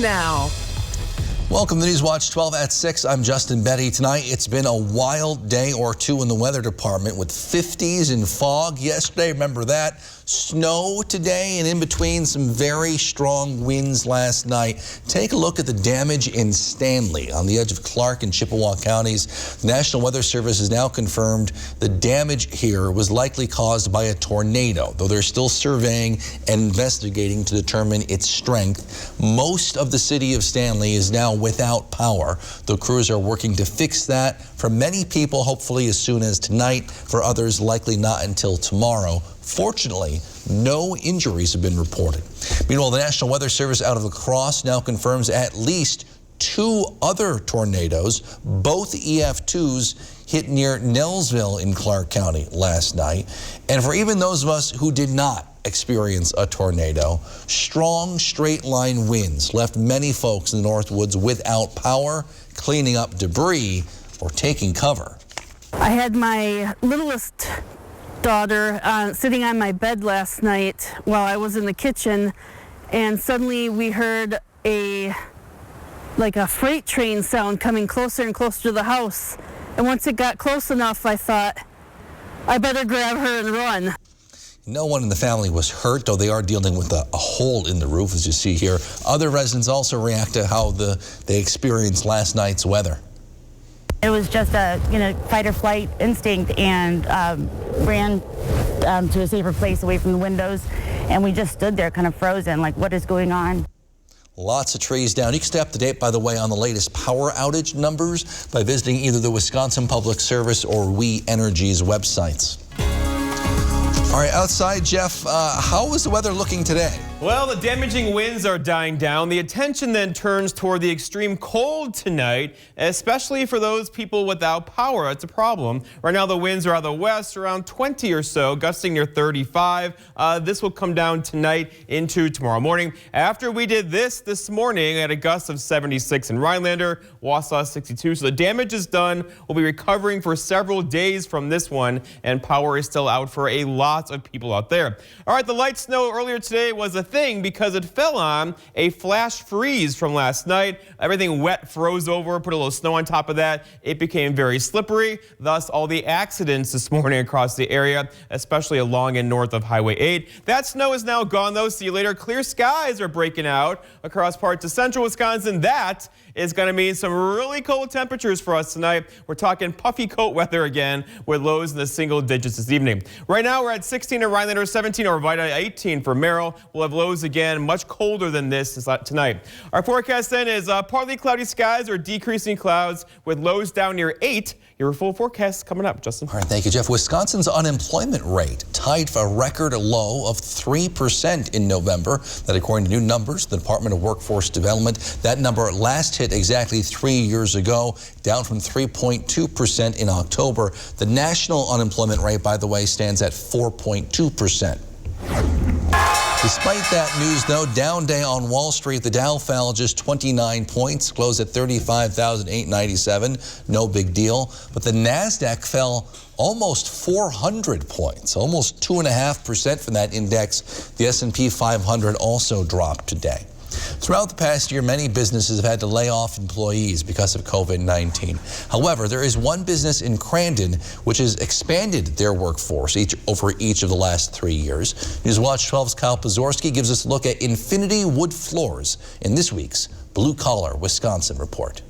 Now. Welcome to Newswatch 12 at 6. I'm Justin Betty. Tonight, it's been a wild day or two in the weather department with 50s and fog yesterday. Remember that? Snow today, and in between some very strong winds last night. Take a look at the damage in Stanley on the edge of Clark and Chippewa counties. The National Weather Service has now confirmed the damage here was likely caused by a tornado, though they're still surveying and investigating to determine its strength. Most of the city of Stanley is now without power. The crews are working to fix that. For many people, hopefully as soon as tonight. For others, likely not until tomorrow. Fortunately, no injuries have been reported. Meanwhile, the National Weather Service out of La Crosse now confirms at least 2 other tornadoes, both EF2s, hit near Nelsville in Clark County last night. And for even those of us who did not experience a tornado, strong straight-line winds left many folks in the North Woods without power, cleaning up debris, or taking cover. I had my littlest daughter sitting on my bed last night while I was in the kitchen, and suddenly we heard like a freight train sound coming closer and closer to the house. And once it got close enough, I thought, I better grab her and run. No one in the family was hurt, though they are dealing with a hole in the roof, as you see here. Other residents also react to how they experienced last night's weather. It was just a fight or flight instinct, and ran to a safer place away from the windows, and we just stood there kind of frozen, like, what is going on? Lots of trees down. You can stay up to date, by the way, on the latest power outage numbers by visiting either the Wisconsin Public Service or We Energy's websites. All right, outside, Jeff, how is the weather looking today? Well, the damaging winds are dying down. The attention then turns toward the extreme cold tonight, especially for those people without power. That's a problem. Right now, the winds are out of the west, around 20 or so, gusting near 35. This will come down tonight into tomorrow morning. After we did this morning, at a gust of 76 in Rhinelander, Wausau 62. So the damage is done. We'll be recovering for several days from this one, and power is still out for a lot of people out there. All right, the light snow earlier today was a thing because it fell on a flash freeze from last night. Everything wet froze over, put a little snow on top of that. It became very slippery, thus all the accidents this morning across the area, especially along and north of Highway 8. That snow is now gone, though. See you later. Clear skies are breaking out across parts of central Wisconsin. That is going to mean some really cold temperatures for us tonight. We're talking puffy coat weather again with lows in the single digits this evening. Right now we're at 16 in Rhinelander, 17 or Arvida, 18 for Merrill. We'll have lows again, much colder than this tonight. Our forecast then is partly cloudy skies or decreasing clouds with lows down near 8. Your full forecast coming up, Justin. All right, thank you, Jeff. Wisconsin's unemployment rate tied for a record low of 3% in November. That according to new numbers, the Department of Workforce Development. That number last hit exactly 3 years ago, down from 3.2% in October. The national unemployment rate, by the way, stands at 4.2%. Despite that news, though, down day on Wall Street. The Dow fell just 29 points, closed at 35,897. No big deal. But the NASDAQ fell almost 400 points, almost 2.5% from that index. The S&P 500 also dropped today. Throughout the past year, many businesses have had to lay off employees because of COVID-19. However, there is one business in Crandon which has expanded their workforce over each of the last 3 years. Newswatch 12's Kyle Pozorski gives us a look at Infinity Wood Floors in this week's Blue Collar Wisconsin report.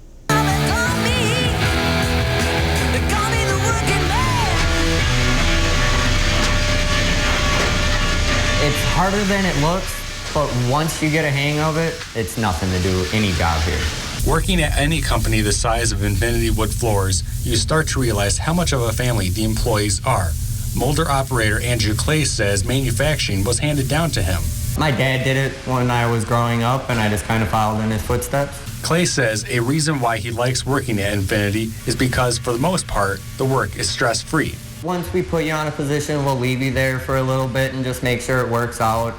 It's harder than it looks. But once you get a hang of it, it's nothing to do any job here. Working at any company the size of Infinity Wood Floors, you start to realize how much of a family the employees are. Molder operator Andrew Clay says manufacturing was handed down to him. My dad did it when I was growing up, and I just kind of followed in his footsteps. Clay says a reason why he likes working at Infinity is because, for the most part, the work is stress-free. Once we put you on a position, we'll leave you there for a little bit and just make sure it works out.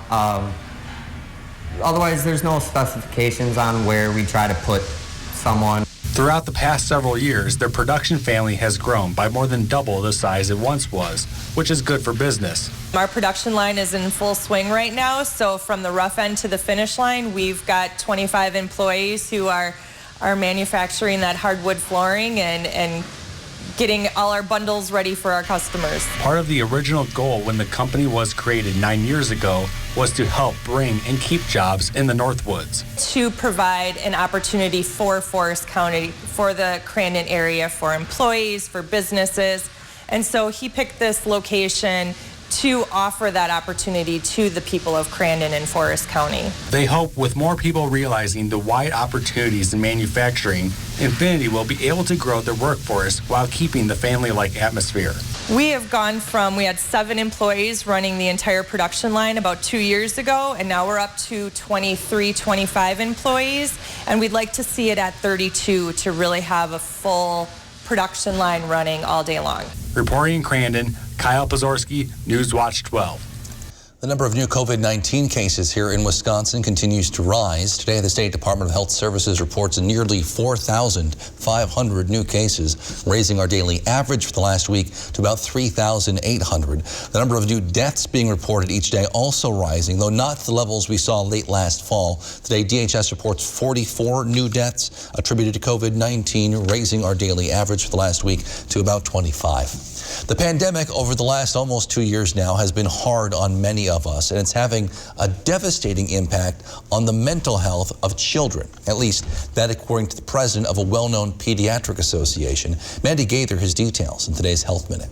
Otherwise, there's no specifications on where we try to put someone. Throughout the past several years, their production family has grown by more than double the size it once was, which is good for business. Our production line is in full swing right now, so from the rough end to the finish line, we've got 25 employees who are manufacturing that hardwood flooring and getting all our bundles ready for our customers. Part of the original goal when the company was created 9 years ago was to help bring and keep jobs in the Northwoods. To provide an opportunity for Forest County, for the Crandon area, for employees, for businesses. And so he picked this location to offer that opportunity to the people of Crandon and Forest County. They hope with more people realizing the wide opportunities in manufacturing, Infinity will be able to grow their workforce while keeping the family-like atmosphere. We have gone from, we had 7 employees running the entire production line about 2 years ago, and now we're up to 23, 25 employees, and we'd like to see it at 32 to really have a full production line running all day long. Reporting in Crandon, Kyle Pazorski, Newswatch 12. The number of new COVID-19 cases here in Wisconsin continues to rise. Today, the State Department of Health Services reports nearly 4,500 new cases, raising our daily average for the last week to about 3,800. The number of new deaths being reported each day also rising, though not to the levels we saw late last fall. Today, DHS reports 44 new deaths attributed to COVID-19, raising our daily average for the last week to about 25. The pandemic over the last almost 2 years now has been hard on many of us, and it's having a devastating impact on the mental health of children. At least that according to the president of a well-known pediatric association. Mandy Gaither has details in today's Health Minute.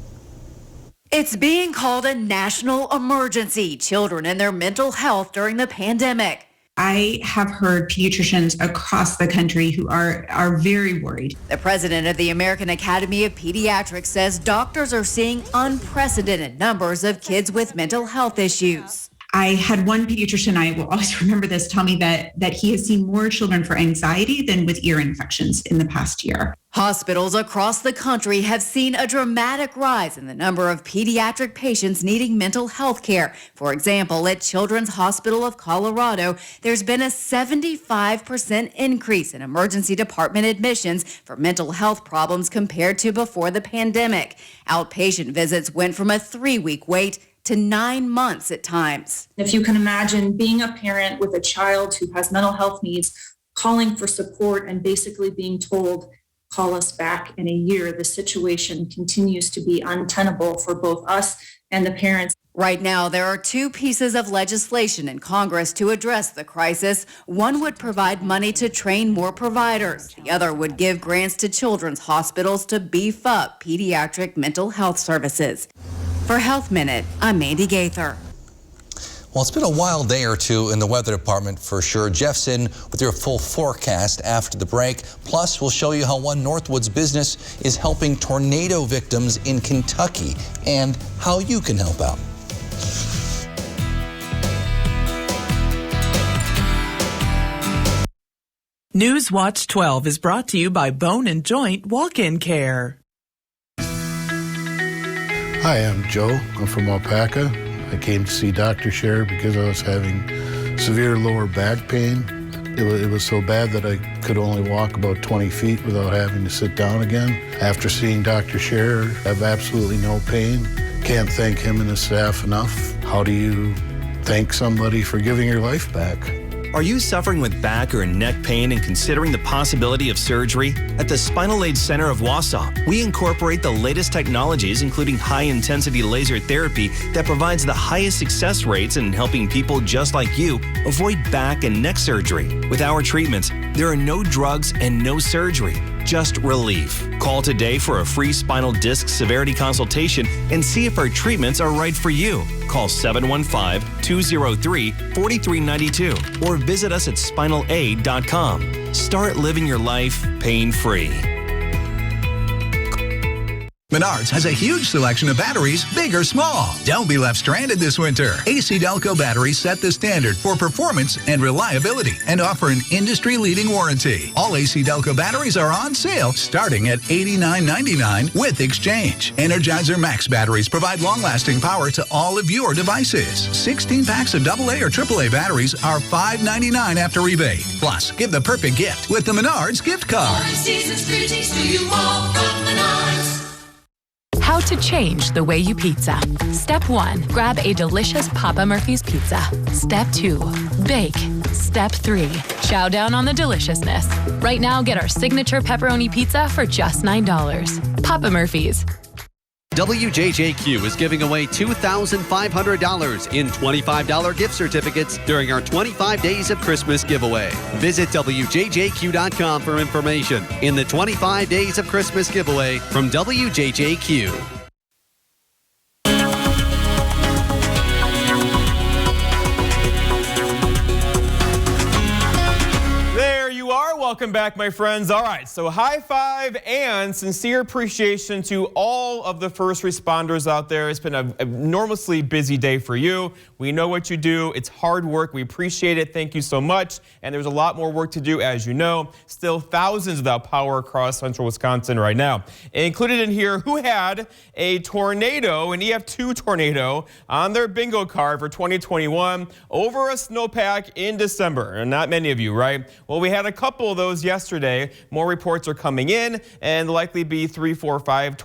It's being called a national emergency, children and their mental health during the pandemic. I have heard pediatricians across the country who are very worried. The president of the American Academy of Pediatrics says doctors are seeing unprecedented numbers of kids with mental health issues. I had one pediatrician, I will always remember this, tell me that he has seen more children for anxiety than with ear infections in the past year. Hospitals across the country have seen a dramatic rise in the number of pediatric patients needing mental health care. For example, at Children's Hospital of Colorado, there's been a 75% increase in emergency department admissions for mental health problems compared to before the pandemic. Outpatient visits went from a 3-week wait to 9 months at times. If you can imagine being a parent with a child who has mental health needs, calling for support and basically being told, call us back in a year, the situation continues to be untenable for both us and the parents. Right now, there are 2 pieces of legislation in Congress to address the crisis. One would provide money to train more providers. The other would give grants to children's hospitals to beef up pediatric mental health services. For Health Minute, I'm Mandy Gaither. Well, it's been a wild day or two in the weather department for sure. Jeff's in with your full forecast after the break. Plus, we'll show you how one Northwoods business is helping tornado victims in Kentucky and how you can help out. Newswatch 12 is brought to you by Bone and Joint Walk-In Care. Hi, I'm Joe. I'm from Alpaca. I came to see Dr. Scher because I was having severe lower back pain. It was so bad that I could only walk about 20 feet without having to sit down again. After seeing Dr. Scher, I have absolutely no pain. Can't thank him and his staff enough. How do you thank somebody for giving your life back? Are you suffering with back or neck pain and considering the possibility of surgery? At the Spinal Aid Center of Wausau, we incorporate the latest technologies, including high-intensity laser therapy that provides the highest success rates in helping people just like you avoid back and neck surgery. With our treatments, there are no drugs and no surgery, just relief. Call today for a free spinal disc severity consultation and see if our treatments are right for you. Call 715-203-4392 or visit us at spinalaid.com. Start living your life pain-free. Menards has a huge selection of batteries, big or small. Don't be left stranded this winter. AC Delco batteries set the standard for performance and reliability and offer an industry-leading warranty. All AC Delco batteries are on sale starting at $89.99 with exchange. Energizer Max batteries provide long-lasting power to all of your devices. 16 packs of AA or AAA batteries are $5.99 after rebate. Plus, give the perfect gift with the Menards gift card. Season's greetings to you all from Menards. How to change the way you pizza. Step 1, grab a delicious Papa Murphy's pizza. Step 2, bake. Step 3, chow down on the deliciousness. Right now, get our signature pepperoni pizza for just $9. Papa Murphy's. WJJQ is giving away $2,500 in $25 gift certificates during our 25 Days of Christmas giveaway. Visit WJJQ.com for information in the 25 Days of Christmas giveaway from WJJQ. Welcome back, my friends. All right, so high five and sincere appreciation to all of the first responders out there. It's been an enormously busy day for you. We know what you do. It's hard work. We appreciate it. Thank you so much. And there's a lot more work to do, as you know. Still thousands without power across central Wisconsin right now. Included in here, who had a tornado, an EF2 tornado, on their bingo card for 2021 over a snowpack in December. And not many of you, right? Well, we had a couple of those yesterday. More reports are coming in, and likely be 3, 4, 5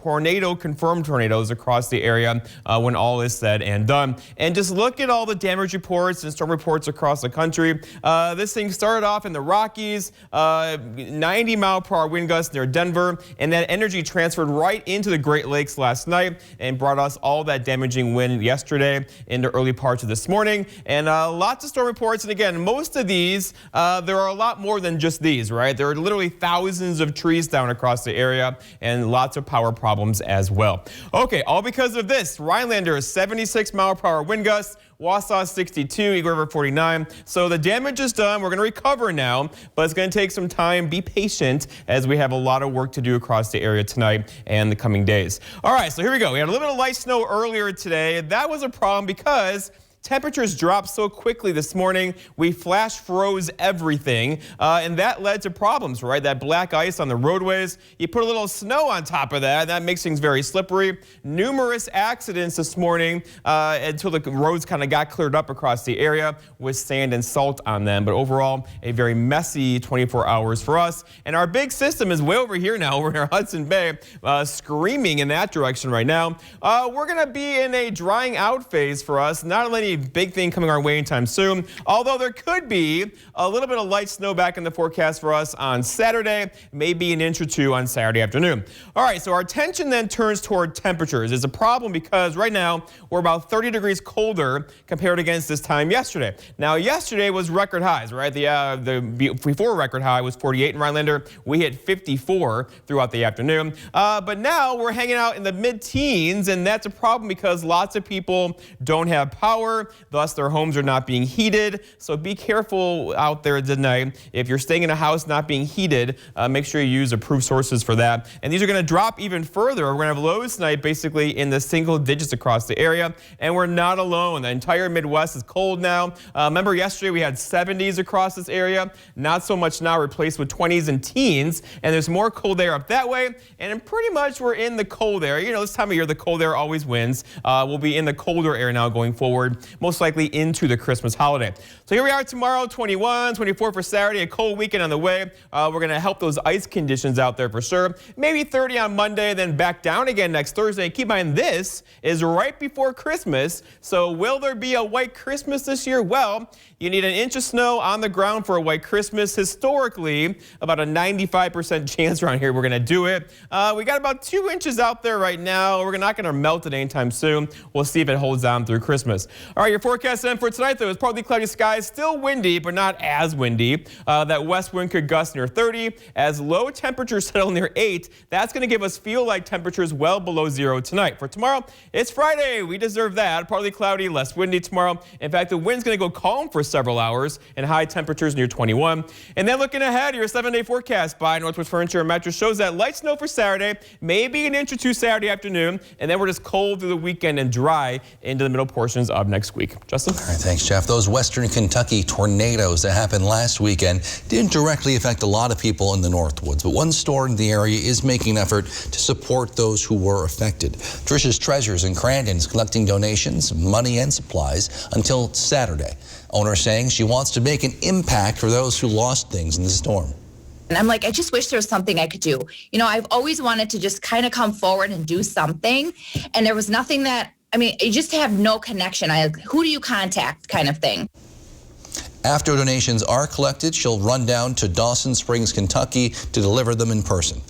confirmed tornadoes across the area when all is said and done. And just look at all the damage reports and storm reports across the country. This thing started off in the Rockies, 90-mile-per-hour wind gusts near Denver, and that energy transferred right into the Great Lakes last night and brought us all that damaging wind yesterday into early parts of this morning. And lots of storm reports. And again, most of these, there are a lot more than just these, right? There are literally thousands of trees down across the area and lots of power problems as well. Okay, all because of this. Rhinelander is 76-mile-per-hour wind gusts. Wausau 62, Eagle River 49. So the damage is done. We're going to recover now, but it's going to take some time. Be patient as we have a lot of work to do across the area tonight and the coming days. All right, so here we go. We had a little bit of light snow earlier today. That was a problem because temperatures dropped so quickly this morning, we flash froze everything, and that led to problems, right? That black ice on the roadways. You put a little snow on top of that, and that makes things very slippery. Numerous accidents this morning until the roads kind of got cleared up across the area with sand and salt on them. But overall, a very messy 24 hours for us. And our big system is way over here now, over near Hudson Bay, screaming in that direction right now. We're going to be in a drying out phase for us. Not only big thing coming our way anytime soon, although there could be a little bit of light snow back in the forecast for us on Saturday, maybe an inch or two on Saturday afternoon. All right, so our attention then turns toward temperatures. It's a problem because right now we're about 30 degrees colder compared against this time yesterday. Now, yesterday was record highs, right? The before record high was 48 in Rhinelander. We hit 54 throughout the afternoon. But now we're hanging out in the mid-teens, and that's a problem because lots of people don't have power. Thus, their homes are not being heated. So be careful out there tonight. If you're staying in a house not being heated, make sure you use approved sources for that. And these are going to drop even further. We're going to have lows tonight basically in the single digits across the area. And we're not alone. The entire Midwest is cold now. Remember yesterday we had 70s across this area. Not so much now, replaced with 20s and teens. And there's more cold air up that way. And pretty much we're in the cold air. You know, this time of year, the cold air always wins. We'll be in the colder air now going forward, most likely into the Christmas holiday. So here we are tomorrow, 21, 24 for Saturday, a cold weekend on the way. We're going to help those ice conditions out there for sure. Maybe 30 on Monday, then back down again next Thursday. Keep in mind, this is right before Christmas. So will there be a white Christmas this year? Well, you need an inch of snow on the ground for a white Christmas. Historically, about a 95% chance around here we're going to do it. We got about 2 inches out there right now. We're not going to melt it anytime soon. We'll see if it holds on through Christmas. All All right, your forecast then for tonight, though, is partly cloudy skies, still windy, but not as windy. That west wind could gust near 30. As low temperatures settle near 8, that's going to give us feel-like temperatures well below 0 tonight. For tomorrow, it's Friday. We deserve that. Partly cloudy, less windy tomorrow. In fact, the wind's going to go calm for several hours and high temperatures near 21. And then looking ahead, your 7-day forecast by Northwest Furniture and Mattress shows that light snow for Saturday, maybe an inch or two Saturday afternoon, and then we're just cold through the weekend and dry into the middle portions of next week. Justin? All right, thanks, Jeff. Those Western Kentucky tornadoes that happened last weekend didn't directly affect a lot of people in the Northwoods, but one store in the area is making an effort to support those who were affected. Trish's Treasures in Crandon is collecting donations, money and supplies until Saturday. Owner saying she wants to make an impact for those who lost things in the storm. And I'm like, I just wish there was something I could do. You know, I've always wanted to just kind of come forward and do something. And there was nothing that, I mean, you just have no connection. Who do you contact kind of thing? After donations are collected, she'll run down to Dawson Springs, Kentucky to deliver them in person.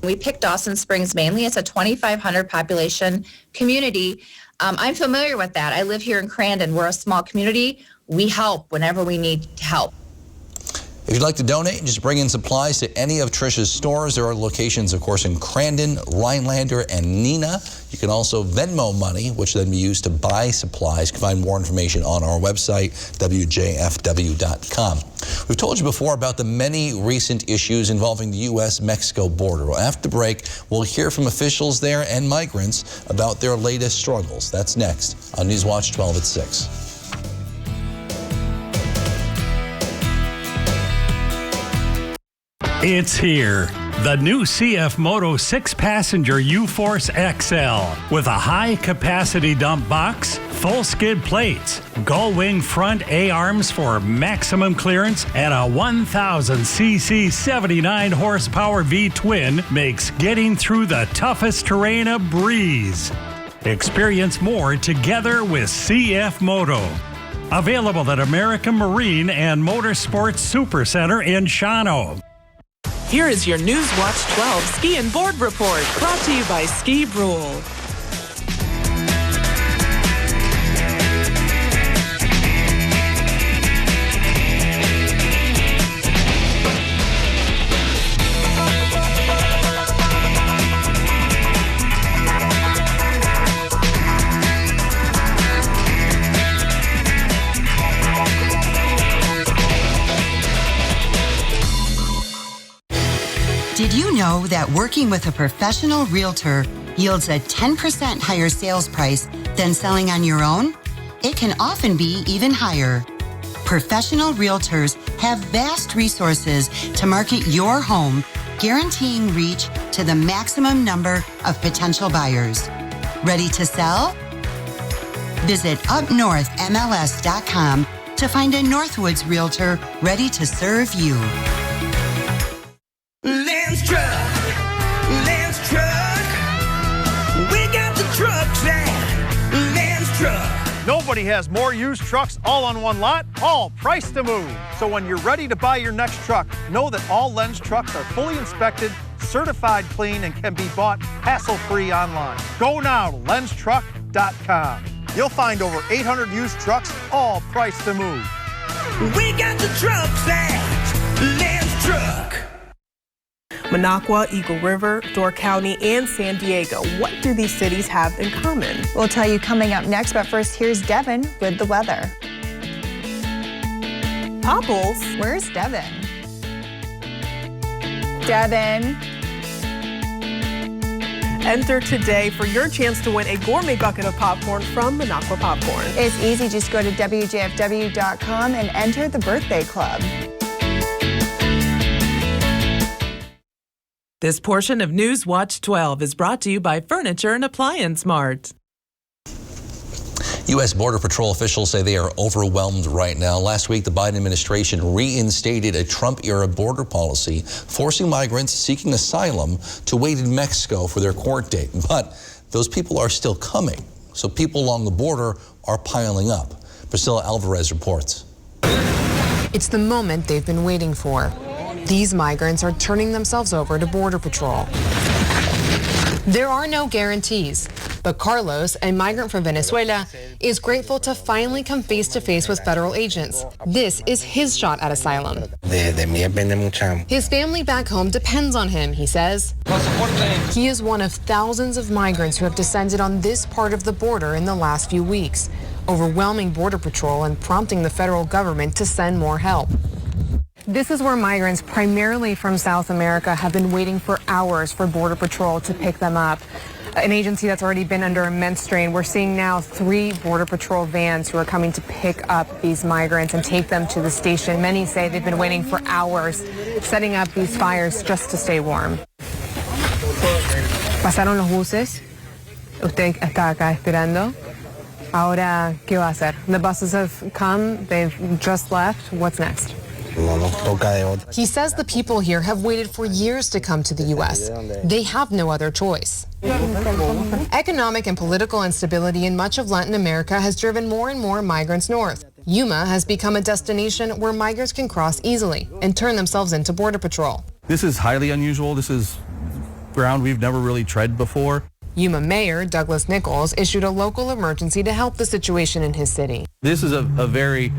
We picked Dawson Springs mainly. It's a 2,500 population community. I'm familiar with that. I live here in Crandon. We're a small community. We help whenever we need help. If you'd like to donate, just bring in supplies to any of Trish's stores. There are locations, of course, in Crandon, Rhinelander, and Neenah. You can also Venmo money, which then be used to buy supplies. You can find more information on our website, WJFW.com. We've told you before about the many recent issues involving the U.S.-Mexico border. Well, after the break, we'll hear from officials there and migrants about their latest struggles. That's next on Newswatch 12 at 6. It's here. The new CF Moto 6-passenger U-Force XL with a high-capacity dump box, full skid plates, gull-wing front A-arms for maximum clearance, and a 1,000cc 79-horsepower V-twin makes getting through the toughest terrain a breeze. Experience more together with CF Moto. Available at American Marine and Motorsports Supercenter in Shawano. Here is your Newswatch 12 Ski and Board Report, brought to you by Ski Brule. Did you know that working with a professional realtor yields a 10% higher sales price than selling on your own? It can often be even higher. Professional realtors have vast resources to market your home, guaranteeing reach to the maximum number of potential buyers. Ready to sell? Visit upnorthmls.com to find a Northwoods realtor ready to serve you. Lance Truck, we got the trucks at Lance Truck. Nobody has more used trucks all on one lot, all priced to move. So when you're ready to buy your next truck, know that all Lens trucks are fully inspected, certified clean, and can be bought hassle-free online. Go now to lenstruck.com. You'll find over 800 used trucks, all priced to move. We got the trucks at Lance Truck. Minocqua, Eagle River, Door County, and San Diego. What do these cities have in common? We'll tell you coming up next, but first, here's Devin with the weather. Popples. Where's Devin? Devin. Enter today for your chance to win a gourmet bucket of popcorn from Minocqua Popcorn. It's easy. Just go to WJFW.com and enter the birthday club. This portion of Newswatch 12 is brought to you by Furniture and Appliance Mart. U.S. Border Patrol officials say they are overwhelmed right now. Last week, the Biden administration reinstated a Trump-era border policy, forcing migrants seeking asylum to wait in Mexico for their court date. But those people are still coming, so people along the border are piling up. Priscilla Alvarez reports. It's the moment they've been waiting for. These migrants are turning themselves over to Border Patrol. There are no guarantees, But Carlos, a migrant from Venezuela, is grateful to finally come face to face with federal agents. This is his shot at asylum. His family back home depends on him, he says. He is one of thousands of migrants who have descended on this part of the border in the last few weeks, overwhelming Border Patrol and prompting the federal government to send more help. This is where migrants, primarily from South America, have been waiting for hours for Border Patrol to pick them up. An agency that's already been under immense strain. We're seeing now 3 Border Patrol vans who are coming to pick up these migrants and take them to the station. Many say they've been waiting for hours, setting up these fires just to stay warm. Pasaron los buses. Usted está acá esperando. Ahora, ¿qué va a hacer? The buses have come. They've just left. What's next? He says the people here have waited for years to come to the U.S. They have no other choice. Economic and political instability in much of Latin America has driven more and more migrants north. Yuma has become a destination where migrants can cross easily and turn themselves into Border Patrol. This is highly unusual. This is ground we've never really tread before. Yuma Mayor Douglas Nichols issued a local emergency to help the situation in his city. This is a very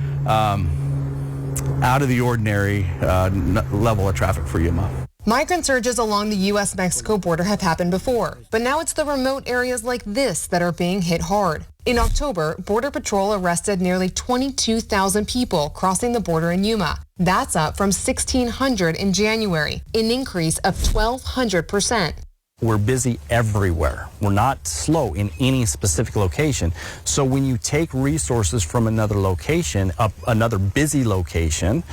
out of the ordinary level of traffic for Yuma. Migrant surges along the U.S.-Mexico border have happened before, but now it's the remote areas like this that are being hit hard. In October, Border Patrol arrested nearly 22,000 people crossing the border in Yuma. That's up from 1,600 in January, an increase of 1,200%. We're busy everywhere. We're not slow in any specific location. So when you take resources from another location, another busy location,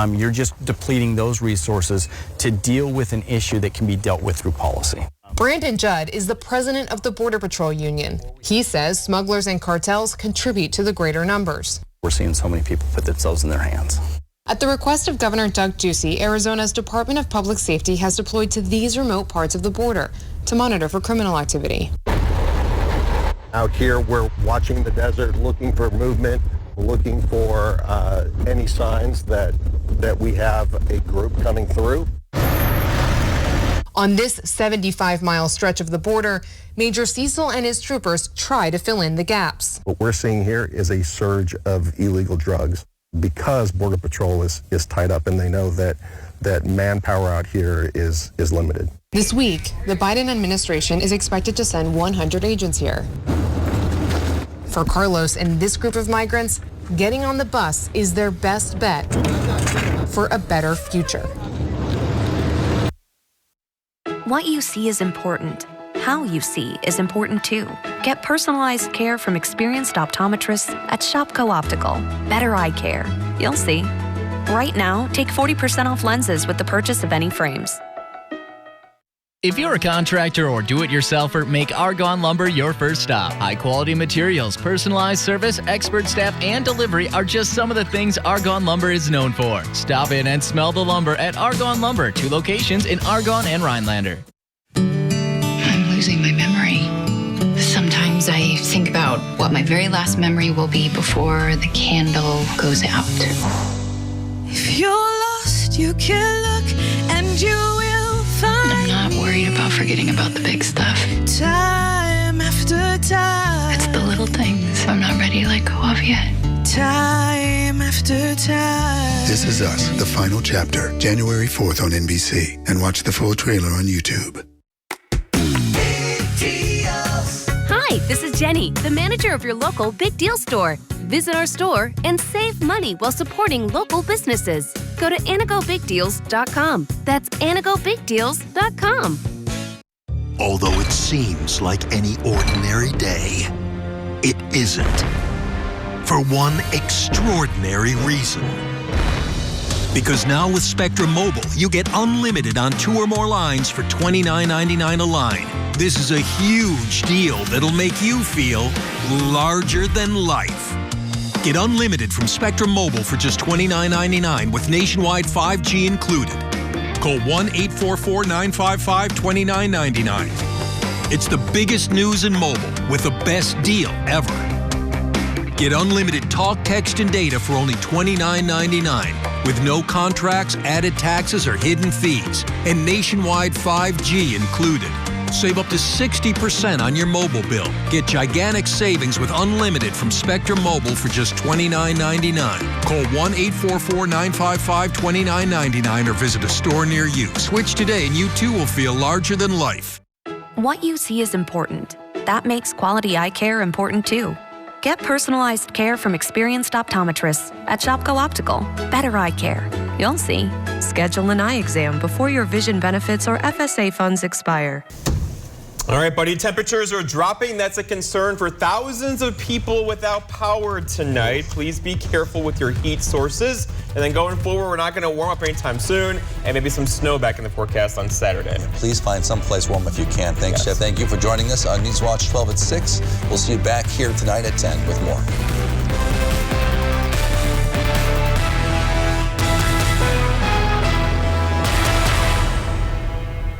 you're just depleting those resources to deal with an issue that can be dealt with through policy. Brandon Judd is the president of the Border Patrol Union. He says smugglers and cartels contribute to the greater numbers. We're seeing so many people put themselves in their hands. At the request of Governor Doug Ducey, Arizona's Department of Public Safety has deployed to these remote parts of the border to monitor for criminal activity. Out here, we're watching the desert, looking for movement, looking for any signs that we have a group coming through. On this 75-mile stretch of the border, Major Cecil and his troopers try to fill in the gaps. What we're seeing here is a surge of illegal drugs because Border Patrol is tied up and they know that manpower out here is limited. This week, the Biden administration is expected to send 100 agents here. For Carlos and this group of migrants, getting on the bus is their best bet for a better future. What you see is important. How you see is important too. Get personalized care from experienced optometrists at Shopko Optical. Better eye care. You'll see. Right now, take 40% off lenses with the purchase of any frames. If you're a contractor or do-it-yourselfer, make Argonne Lumber your first stop. High-quality materials, personalized service, expert staff, and delivery are just some of the things Argonne Lumber is known for. Stop in and smell the lumber at Argonne Lumber, 2 locations in Argonne and Rhinelander. I'm losing my memory. Sometimes I think about what my very last memory will be before the candle goes out. If you're lost, you can look and you will find. I'm not worried about forgetting about the big stuff. Time after time. It's the little things I'm not ready to let go of yet. Time after time. This Is Us, the final chapter, January 4th on NBC. And watch the full trailer on YouTube. Hi, this is Jenny, the manager of your local Big Deal store. Visit our store and save money while supporting local businesses. Go to anagobigdeals.com. That's anagobigdeals.com. Although it seems like any ordinary day, it isn't. For one extraordinary reason. Because now with Spectra Mobile, you get unlimited on 2 or more lines for $29.99 a line. This is a huge deal that'll make you feel larger than life. Get unlimited from Spectra Mobile for just $29.99 with nationwide 5G included. Call 1-844-955-2999. It's the biggest news in mobile with the best deal ever. Get unlimited talk, text, and data for only $29.99 with no contracts, added taxes, or hidden fees, and nationwide 5G included. Save up to 60% on your mobile bill. Get gigantic savings with unlimited from Spectra Mobile for just $29.99. Call 1-844-955-2999 or visit a store near you. Switch today and you too will feel larger than life. What you see is important. That makes quality eye care important too. Get personalized care from experienced optometrists at Shopko Optical. Better eye care. You'll see. Schedule an eye exam before your vision benefits or FSA funds expire. All right, buddy, temperatures are dropping. That's a concern for thousands of people without power tonight. Please be careful with your heat sources. And then going forward, we're not going to warm up anytime soon, and maybe some snow back in the forecast on Saturday. Please find someplace warm if you can. Thanks, Jeff. Thank you for joining us on Newswatch 12 at 6. We'll see you back here tonight at 10 with more.